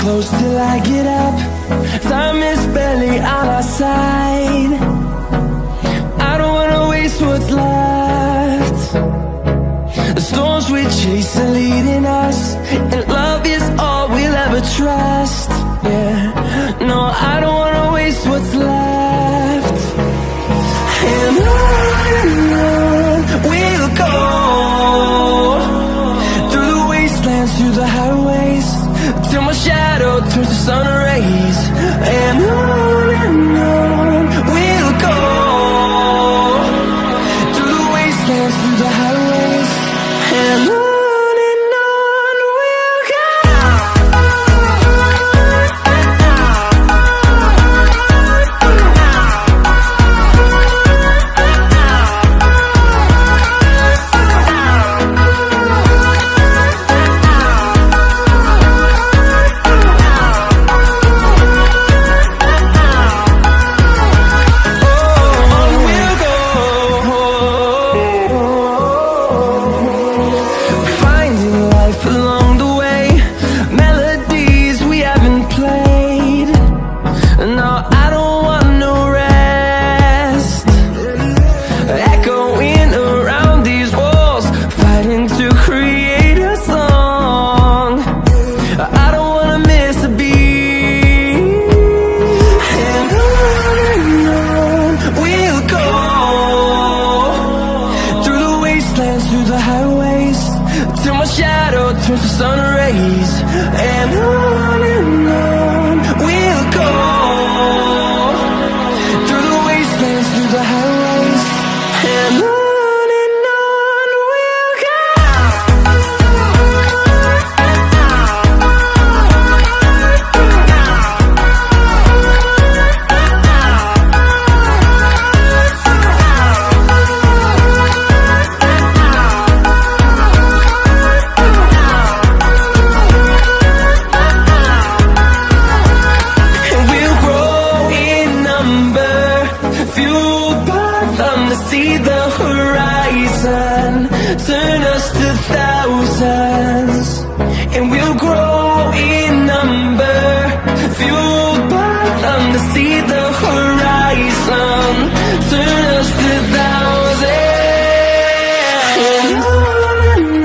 close till I get up. Time is barely on our side. I don't wanna waste what's left. The storms we chase are leading us, and love is all we'll ever trust. Yeah, no, I don't wanna waste what's left. And on we'll go, through the wastelands, through the highways, till my shadow turns to sun rays. And on we'll go, through the wastelands, through the highways, and on we'll go. Through the highways, till my shadow turns to sun rays. And on we'll go, through the wastelands, through the highways, and on we'll go. Fueled by them to see the horizon, turn us to thousands, and we'll